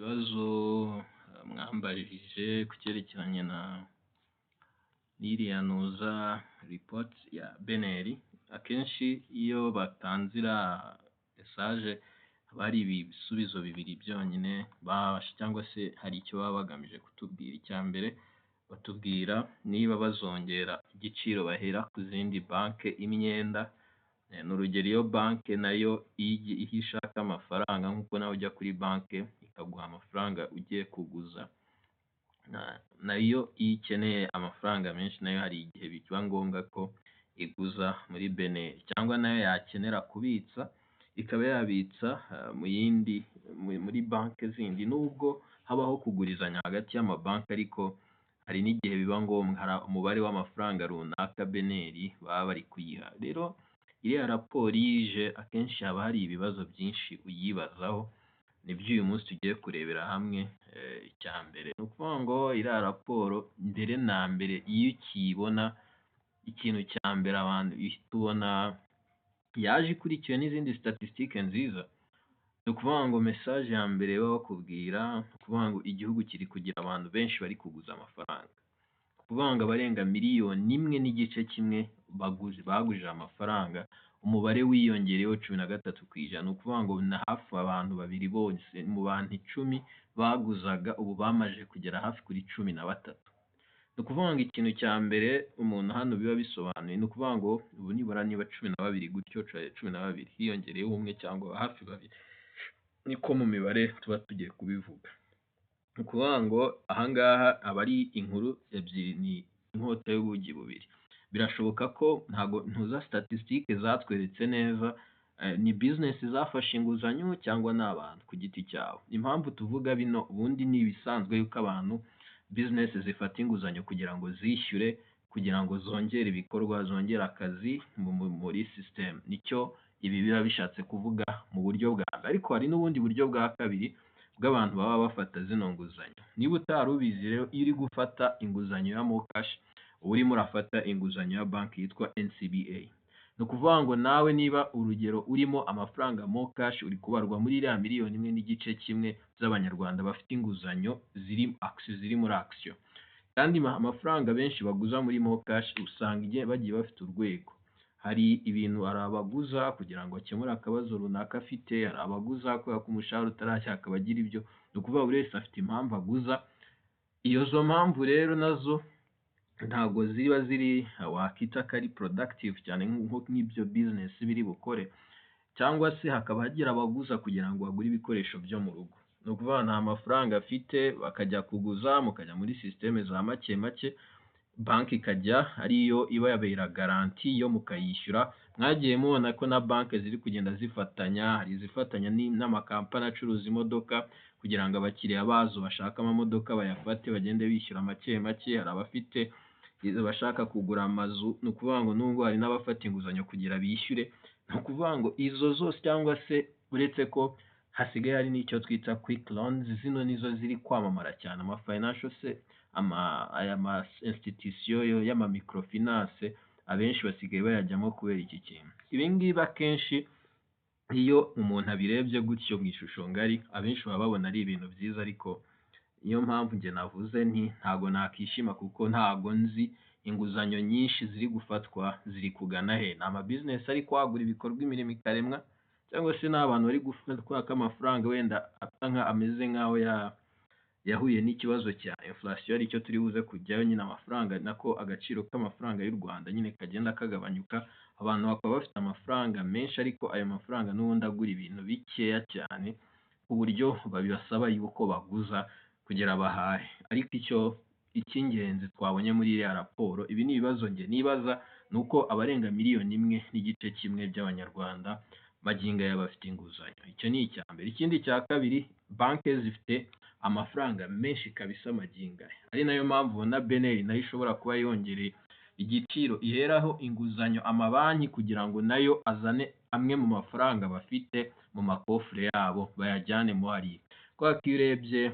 Ikibazo mwambajije ku cyerekeranye n'iriya nuza report ya beneri, akenshi iyo batanze iriya message haba hari ibisubizo bibiri byonyine cyangwa se hari icyo baba bagamije kutubwira. Icya mbere batubwira niba bazongera igiciro bahera ku zindi banki imyenda. Ni urugero iyo banki nayo iyo ishaka amafaranga nk'uko nawe ujya kuri banki ikaguha amafaranga ugiye kuguza, nayo iyo ikeneye amafaranga menshi nayo hari igihe biba ngombwa ko iguza muri beneri, cyangwa nayo yakenera kubitsa ikaba yabitsa muri banki zindi. Nubwo habaho kugurizanya hagati y'amabanki, ariko hari n'igihe biba ngombwa hari umubare w'amafaranga runaka beneri baba bari kuyiha. Rero iriya raporo yije akenshi haba hari ibibazo byinshi uyibazaho, nibyo uyu munsi tugiye kurebera hamwe. Icya mbere ni ukuvuga ngo iriya raporo mbere na mbere iyo ukiyibona, ikintu cya mbere abantu uhita ubona yaje ikurikiwe n'izindi statistique nziza. Ni ukuvuga ngo message ya mbere baba bakubwira ni ukuvuga ngo igihugu kiri kugira abantu benshi bari kuguza amafaranga. Ni ukuvuga ngo abarenga 1.5 miliyoni bagujije amafaranga, umubare wiyongereyeho 13%. Ni ukuvuga ngo na hafi abantu babiri bose mu bantu 10 baguzaga ubu bamaze kugera hafi kuri 13. Ni ukuvuga ngo ikintu cya mbere umuntu hano biba bisobanuye ni ukuvuga ngo ubu nibura niba 12 gutyo 12 hiyongereyeho umwe cyangwa hafi babiri, niko mu mibare tuba tugiye kubivuga. Ni ukuvuga ngo ahangaha aba ari inkuru ebyiri, ni inkota y'ubugi bubiri. Birashoboka ko ntago ntuza statistique zatweretse neza ni business zafashe inguzanyo cyangwa n'abantu ku giti cyabo. Impamvu tuvuga bino ubundi ni ibisanzwe yuko abantu business zifata inguzanyo kugira ngo zishyure, kugira ngo zongere ibikorwa, zongere akazi muri system. Nicyo ibi biba bishatse kuvuga mu buryo bwa mbere. Ariko hari n'ubundi buryo bwa kabiri bw'abantu baba bafata zino nguzanyo. Niba utari ubizi rero, iyo uri gufata inguzanyo ya Mokash urimo urafata inguzanyo ya banki yitwa NCBA. Ni ukuvuga ngo nawe niba urugero urimo amafaranga Mokash uri kubarwa muri iriya 1.5 miliyoni z'abanyarwanda bafite inguzanyo ziri muri action. Kandi amafaranga benshi baguza muri Mokash usanga igihe bagiye bafite urwego. Hari ibintu arabaguza kugira ngo akemure akabazo runaka afite, hari abaguza kubera ko umushahara utarashya akabagira ibyo. Ni ukuvuga buri wese afite impamvu aguza. Zo mpamvu rero nazo ntago ziba ziri wakita ko ari productive cyane nk'ibyo business biri bukore, cyangwa se hakaba hagira abaguza kugira ngo bagure ibikoresho byo mu rugo. Ni ukuvuga nta mafaranga afite bakajya kuguza, mukajya muri systeme za make banki ikajya ariyo iba yabera garanti yo mukayishyura. Mwagiye mubona ko na banki ziri kugenda zifatanya, hari izifatanya n'amakampani acuruza imodoka kugira ngo abakiriya bazo bashaka amamodoka bayafate bagende bishyura make. Hari abafite bashaka kugura amazu. Ni ukuvuga ngo nubwo hari n'abafata inguzanyo kugira bishyure. Ni ukuvuga ngo izo zose, cyangwa se uretse ko hasigaye hari n'icyo twita quick loans, zino nizo ziri kwamamara cyane. Ama financial institution y'ama microfinance abenshi basigaye bayajyamo kubera iki kintu. Ibi ngibi akenshi iyo umuntu abirebye gutyo mu ishusho ngari, abenshi baba babona ari ibintu byiza, ariko niyo mpamvu njye navuze ntago nakishima kuko ntago nzi inguzanyo nyinshi ziri gufatwa ziri kugana he. Ni ama business ari kwagura ibikorwa, imirimo ikaremwa, cyangwa se n'abantu bari gufatwa amafaranga wenda ameze nk'aho yahuye n'ikibazo cya inflation, aricyo turi buze kujyayo. Nyine amafaranga nako agaciro k'amafaranga y'u Rwanda nyine kagenda kagabanyuka, abantu bakaba bafite amafaranga menshi, ariko ayo mafaranga n'ubundi agura ibintu bikeya cyane ku buryo babasaba yuko baguza kugira bahahe. Ariko icy'ingenzi twabonye muri iriya raporo, ibi ni ibibazo njye nibaza, ni uko abarenga 1.5 miliyoni by'abanyarwanda magingo aya bafite inguzanyo. Icyo ni icya mbere. Ikindi cya kabiri, banki zifite amafaranga menshi kabisa magingo aya, ari nayo mpamvu na beneri nayo ishobora kuba yongereye igiciro iheraho inguzanyo amabanki kugira ngo nayo azane amwe mu mafaranga bafite mu makofre yabo bayajyane mo hariya. Kwa ko iyo urebye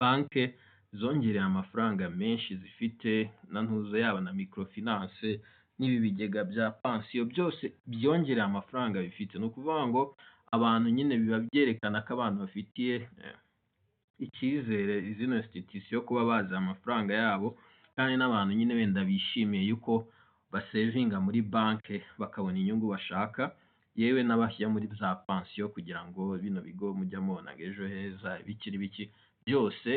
banki zongereye amafaranga menshi zifite na ntuzo yaba na microfinance n'ibi bigega bya pansiyo byose byongereye amafaranga bifite. Ni ukuvuga ngo abantu nyine biba byerekana ko abantu bafitiye icyizere zino institution kuba bazi amafaranga yabo, kandi n'abantu nyine wenda bishimiye yuko basevinga muri banke bakabona inyungu bashaka, yewe n'abashyira muri za pansiyo kugira ngo bino bigo mujya mubona ngo ejo heza bikiri biki, byose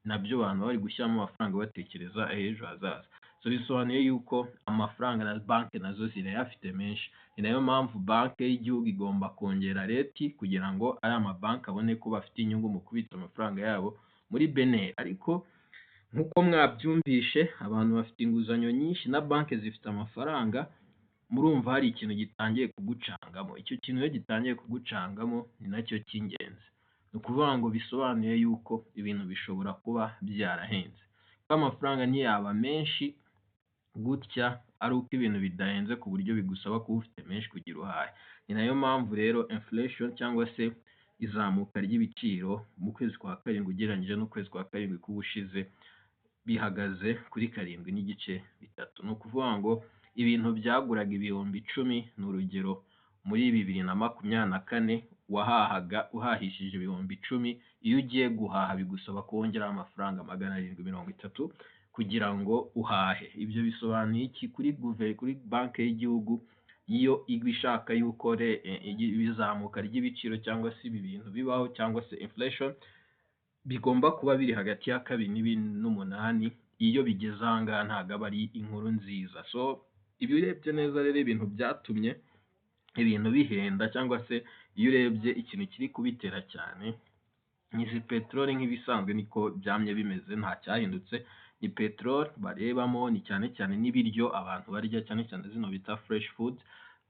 nabyo abantu bari gushyiramo amafaranga batekereza ejo hazaza. So bisobanuye yuko amafaranga na banke nazo zirayafite menshi, ni nayo mpamvu banke y'igihugu igomba kongera reti kugira ngo ari amabanki abone ko bafite inyungu mu kubitsa amafaranga yabo muri BNR. Ariko nk'uko mwabyumvishe, abantu bafite inguzanyo nyinshi na banke zifite amafaranga, murumva hari ikintu gitangiye kugucangamo. Icyo kintu iyo gitangiye kugucangamo ni nacyo cy'ingenzi. Ni ukuvuga ngo bisobanuye yuko ibintu bishobora kuba byarahenze, kuko amafaranga ntiyaba menshi gutya ari uko ibintu bidahenze ku buryo bigusaba kuba ufite menshi kugira uhahe. Ni nayo mpamvu rero inflation cyangwa se izamuka ry'ibiciro mu kwezi kwa karindwi ugereranyije n'ukwezi kwa karindwi k'ubushize bihagaze kuri 7.3. Ni ukuvuga ngo ibintu byaguraga ibihumbi 10, ni urugero muri 2024 wahahaga uhahishije ibihumbi 10, iyo ugiye guhaha bigusaba kongera amafaranga 730 kugira ngo uhahe. Ibyo bisobanuye iki kuri banke y'igihugu? Iyo ishaka yuko bizamuka ry'ibiciro cyangwa se ibi bintu bibaho cyangwa se inflation bigomba kuba biri hagati ya 2.8, iyo bigeze aha ngaha ntabwo aba ari inkuru nziza. So ibi urebye neza rero ibintu byatumye ibintu bihenda, cyangwa se iyo urebye ikintu kiri kubitera cyane n'izi peteroli, nk'ibisanzwe niko byamye bimeze, nta cyahindutse. Ni peteroli barebamo, ni cyane cyane n'ibiryo abantu barya, cyane cyane zino bita fresh food,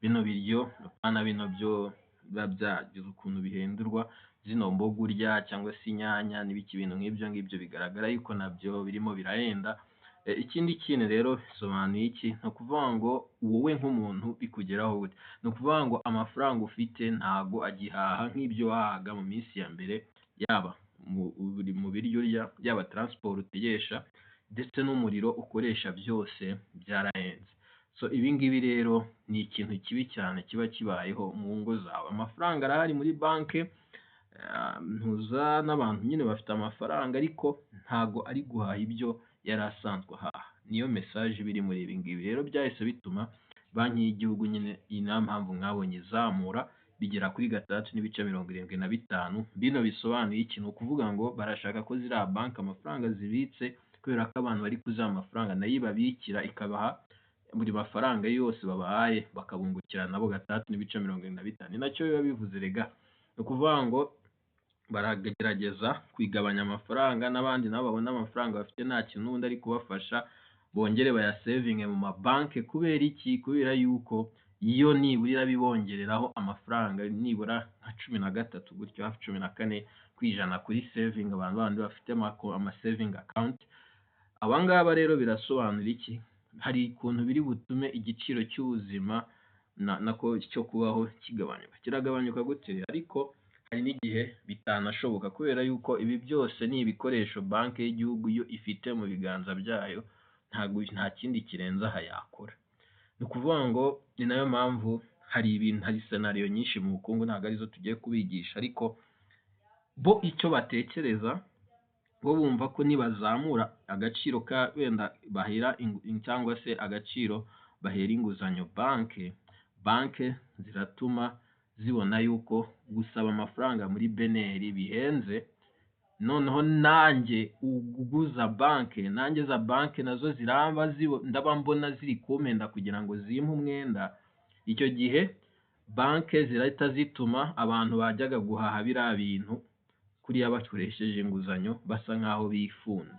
bino biryo apana bino byo biba byagize ukuntu bihindurwa, zino mboga urya cyangwa se inyanya n'ibiki, ibintu nk'ibyo ngibyo bigaragara yuko nabyo birimo birahenda. Ikindi kintu rero bisobanuye iki? Ni ukuvuga ngo wowe nk'umuntu bikugeraho gute? Ni ukuvuga ngo amafaranga ufite ntago agihaha nk'ibyo wahaga mu minsi ya mbere, yaba mu biryo urya, yaba transport utegesha, ndetse n'umuriro ukoresha, byose byarahenze. So ibi ngibi rero ni ikintu kibi cyane kiba kibayeho mu ngo zawe. Amafaranga arahari muri banke, ntuza n'abantu nyine bafite amafaranga, ariko ntago ari guhaha ibyo yari asanzwe ahaha. Niyo message biri muri ibi ngibi rero byahise bituma banki y'igihugu nyine, iyi niyo mpamvu mwabonye izamura bigera kuri 6.75. Bino bisobanuye iki? Ni ukuvuga ngo barashaka ko ziriya banki amafaranga zibitse, kubera ko abantu bari kuziha amafaranga nayo ibabikira, ikabaha buri mafaranga yose babahaye bakabungukira nabo 6.75. Ni nacyo biba bivuze rega. Ni ukuvuga ngo baragerageza kwigabanya amafaranga, n'abandi nabo babona amafaranga bafite nta kintu n'ubundi ari kubafasha, bongere bayasevinge mu mabanke. Kubera iki? Kubera yuko iyo nibura bibongereraho amafaranga nibura nka 13 gutyo, hafi 14% kuri saving abantu bandi bafite ama saving account. Abangaba rero birasobanura iki? Hari ukuntu biri butume igiciro cy'ubuzima nako cyo kubaho kigabanyuka. Kiragabanyuka gute? Ariko hari n'igihe bitanashoboka, kubera yuko ibi byose ni ibikoresho banke y'igihugu iyo ifite mu biganza byayo, nta kindi kirenze aha yakora. Ni ukuvuga ngo ni nayo mpamvu hari scenario nyinshi mu bukungu, ntabwo arizo tugiye kubigisha, ariko bo icyo batekereza, bo bumva ko nibazamura agaciro ka wenda bahera cyangwa se agaciro bahera inguzanyo banke ziratuma zibona yuko gusaba amafaranga muri BNR bihenze, noneho nanjye uguza banke, nanjye za banke nazo ziramba ndaba mbona ziri kumenda kugira ngo zimpe umwenda. Icyo gihe banke zirahita zituma abantu bajyaga guhaha biriya bintu kuriya bakoresheje inguzanyo basa nkaho bifunze,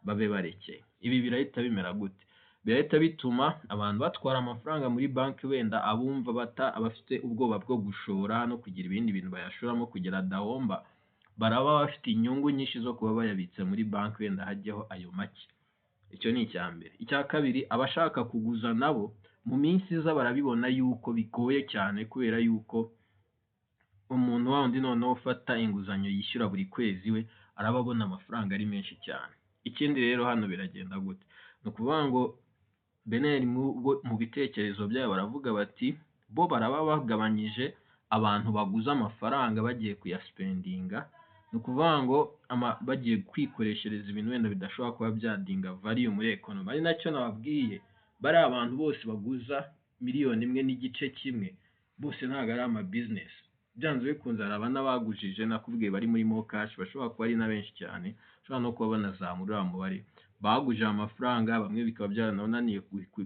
babe barekeye. Ibi birahita bimera gute? Birahita bituma abantu batwara amafaranga muri banki, wenda abumva abafite ubwoba bwo gushora no kugira ibindi bintu bayashoramo kugira adahomba, baraba bafite inyungu nyinshi zo kuba bayabitse muri banki, wenda hajyaho ayo make. Icyo ni icya mbere. Icya kabiri, abashaka kuguza nabo mu minsi iza barabibona yuko bigoye cyane, kubera yuko umuntu wundi noneho ufata inguzanyo yishyura buri kwezi we arababona amafaranga ari menshi cyane. Ikindi rero hano biragenda gute? Ni ukuvuga ngo BNR mu bitekerezo byabo baravuga bati bo baraba bagabanyije abantu baguza amafaranga bagiye kuyaspendinga, ni ukuvuga ngo bagiye kwikoreshereza ibintu wenda bidashobora kuba byadinga value muri economy. Ari nacyo nababwiye, bari abantu bose baguza miliyoni imwe n'igice kimwe, bose ntabwo ari ama business. Byanze bikunze hari abana bagujije, nakubwiye bari muri mo cash, bashobora kuba ari na benshi cyane, bashobora no kuba banazamura umubare baguje amafaranga, bamwe bikaba byarananiye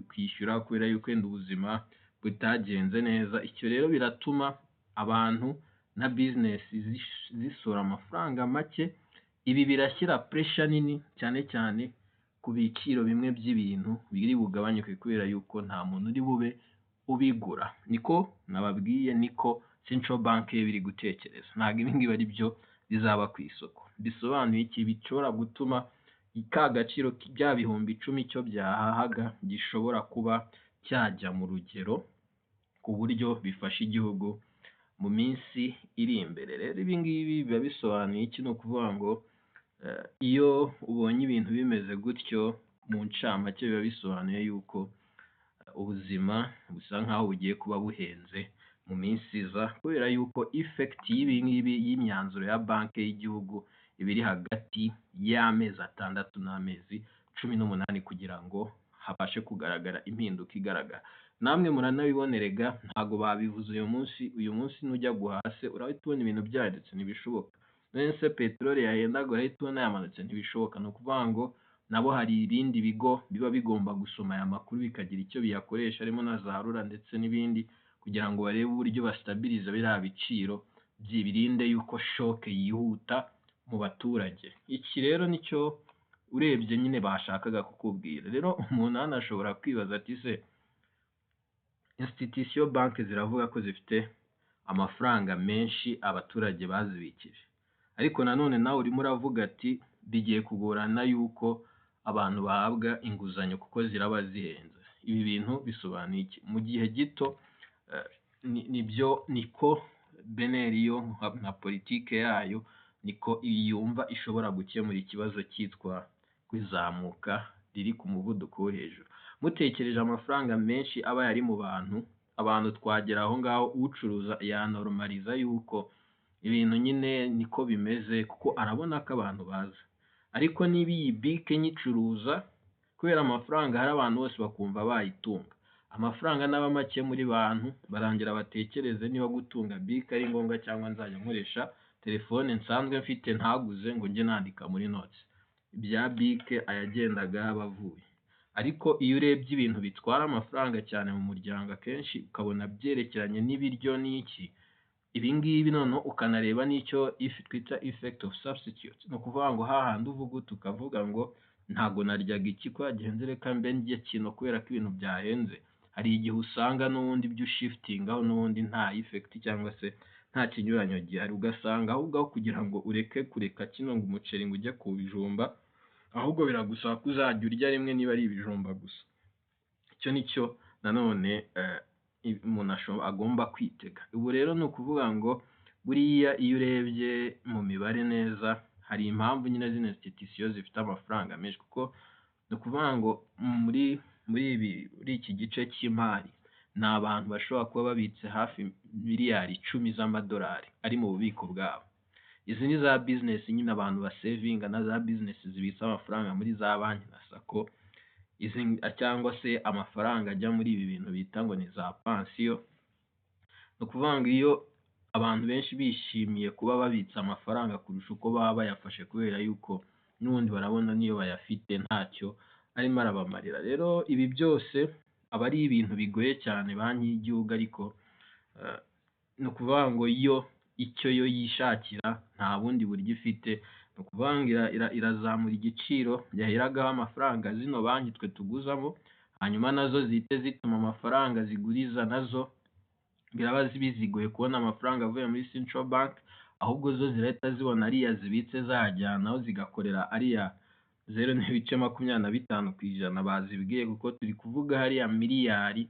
kwishyura kubera yuko wenda ubuzima butagenze neza. Icyo rero biratuma abantu na business zisora amafaranga make. Ibi birashyira pressure nini cyane cyane ku biciro bimwe by'ibintu biri bugabanyuke kubera yuko nta muntu uri bube ubigura. Niko nababwiye, niko Central Bank biri gutekereza. Ntabwo ibi ngibi ari byo bizaba ku isoko. Bisobanuye iki? Bishobora gutuma ka gaciro bya bihumbi 10 cyo byahahaga gishobora kuba cyajya mu rugero, ku buryo bifasha igihugu mu minsi iri imbere. Rero ibi ngibi biba bisobanuye iki? Ni ukuvuga ngo iyo ubonye ibintu bimeze gutyo, mu ncamake biba bisobanuye yuko ubuzima busa nkaho bugiye kuba buhenze mu minsi iza, kubera yuko effect y'ibi ngibi y'imyanzuro ya banki y'igihugu ibiri hagati y'amezi 6 n'amezi 18 kugira ngo habashe kugaragara impinduka igaragara. Namwe muranabibonerega, ntago babivuze uyu munsi nujya guhase urahita ubona ibintu byanditse, ntibishoboka. Nese peteroli yahendaga urahita ubona yamanutse, ntibishoboka. No kuvuga ngo nabo hari ibindi bigo biba bigomba gusoma aya makuru bikagira icyo biyakoresha, harimo na za rura ndetse n'ibindi, kugira ngo barebe uburyo bastabiliza biriya biciro byibirinde yuko shock yihuta mu baturage. Iki rero nicyo urebye nyine bashakaga kukubwira. Rero umuntu hano ashobora kwibaza ati se institution bank ziravuga ko zifite amafaranga menshi abaturage bazibikije, ariko nanone nawe urimo uravuga ati bigiye kugorana yuko abantu bahabwa inguzanyo kuko ziraba zihenze. Ibi bintu bisobanuye iki? Mu gihe gito nibyo niko beneriyo nka politike yayo niko yumva ishobora gukemura ikibazo cyitwa kwizamuka riri ku muvuduko wo hejuru. Mutekereje amafaranga menshi aba yari mu abantu twagera aho ngaho ucuruza yanormaliza yuko ibintu nyine niko bimeze, kuko arabona ko abantu baza. Ariko niba iyi bike nyicuruza kubera amafaranga hari abantu bose bakumva bayitunga, amafaranga n'aba make muri bantu barangira batekereze niba gutunga bike ari ngombwa cyangwa nzajya nkoresha telefone nsanzwe mfite ntaguze ngo njye nandika muri notes. Ibya bike ayagendaga bavuye. Ariko iyo urebye ibintu bitwara amafaranga cyane mu muryango akenshi ukabona byerekeranye n'ibiryo n'iki, ibi ngibi none ukanareba n'icyo twita effect of substitute. No kuvuga ngo hahandi uvuga tukavuga ngo ntago naryaga iki ko yagenze reka mbe ndye kino kubera ko ibintu byahenze. Hari igihe usanga n'ubundi byo shiftingaho n'ubundi nta effect cyangwa se nta kinyuranyo gihari, ugasanga ahubwo aho kugira ngo ureke kureka kino ngo umuceri ngo ujye ku bijumba, ahubwo biragusaba ko uzajya urya rimwe niba ari ibijumba gusa. Icyo nicyo nanone umuntu agomba kwitega. Ubu rero ni ukuvuga ngo buriya iyo urebye mu mibare neza, hari impamvu nyine zino institution zifite amafaranga menshi, kuko ni ukuvuga ngo muri iki gice cy'imari ni abantu bashobora kuba babitse hafi miliyari 10 z'amadolari ari mu bubiko bwabo. Izi ni za business nyine abantu basevinga, na za business zibitsa amafaranga muri za banki na sako, izi cyangwa se amafaranga ajya muri ibi bintu bita ngo ni za pension. No kuvuga ngo iyo abantu benshi bishimiye kuba babitsa amafaranga kurusha uko baba bayafashe, kubera yuko n'ubundi barabona niyo bayafite ntacyo arimo arabamarira. Rero ibi byose aba ari ibintu bigoye cyane banki y'igihugu, ariko no kuvuga ngo icyo yo yishakira nta bundi buryo ifite. No kuvuga ngo irazamura igiciro yahiragaho amafaranga zino banki twe tuguzamo, hanyuma nazo zite zituma amafaranga ziguriza nazo biraba bizigoye kubona amafaranga avuye muri Central Bank, ahubwo zo zirahita zibona ariya zibitse zajyanaho zigakorera ariya 0.25% bazibwiye, kuko turi kuvuga hariya miliyari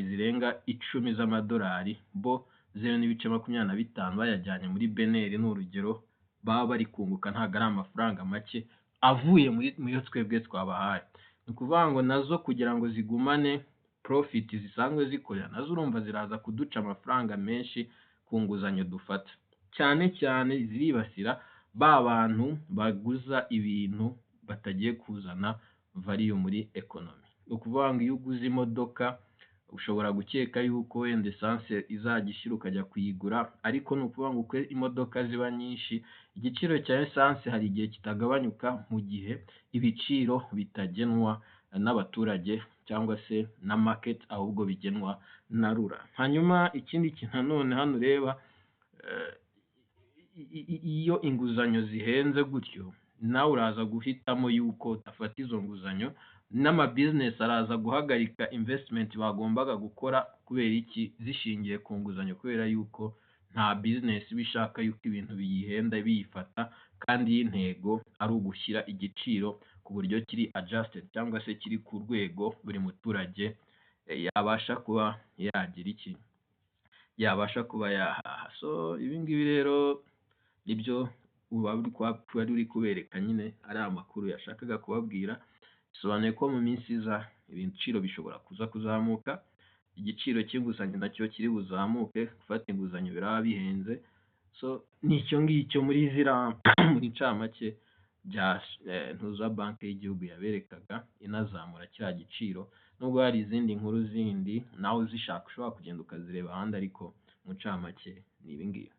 zirenga 10 z'amadolari, bo 0.25 bayajyanye muri beneri n'urugero baba bari kunguka, ntago ari amafaranga make avuye muri twebwe twabahaye. Ni ukuvuga ngo nazo kugira ngo zigumane profit zisanzwe zikorera, nazo urumva ziraza kuduca amafaranga menshi ku nguzanyo dufata. cyane cyane ziribasira ba bantu baguza ibintu batagiye kuzana value muri economy. Ni ukuvuga ngo iyo uguze imodoka ushobora gukeka yuko wenda esanse izajya ishyira ukajya kuyigura, ariko ni ukuvuga ngo uko imodoka ziba nyinshi igiciro cya esanse hari igihe kitagabanyuka mu gihe ibiciro bitagenwa n'abaturage cyangwa se na market, ahubwo bigenwa na RURA. Hanyuma ikindi kintu nanone hano ureba, iyo inguzanyo zihenze gutyo nawe uraza guhitamo yuko utafata izo nguzanyo, n'amabusiness araza guhagarika investment bagombaga gukora. Kubera iki? Zishingiye ku nguzanyo, kubera yuko nta business bishaka yuko ibintu biyihenda biyifata, kandi y'intego ari ugushyira igiciro ku buryo kiri adjusted cyangwa se kiri ku rwego buri muturage yabasha kuba yagira iki, yabasha kuba yahaha. So ibi ngibi rero nibyo wari uri kubereka, nyine ari amakuru yashakaga kubabwira. Bisobanuye ko mu minsi iza ibiciro bishobora kuzamuka, igiciro cy'inguzanyo nacyo kiri buzamuke, gufata inguzanyo biraba bihenze. So nicyo ngicyo muri muri ncamake bya ntuza banki y'igihugu yaberekaga inazamura kiriya giciro, nubwo hari izindi nkuru zindi nawe uzishaka ushobora kugenda ukazireba ahandi, ariko mu ncamake ni ibi ngibi.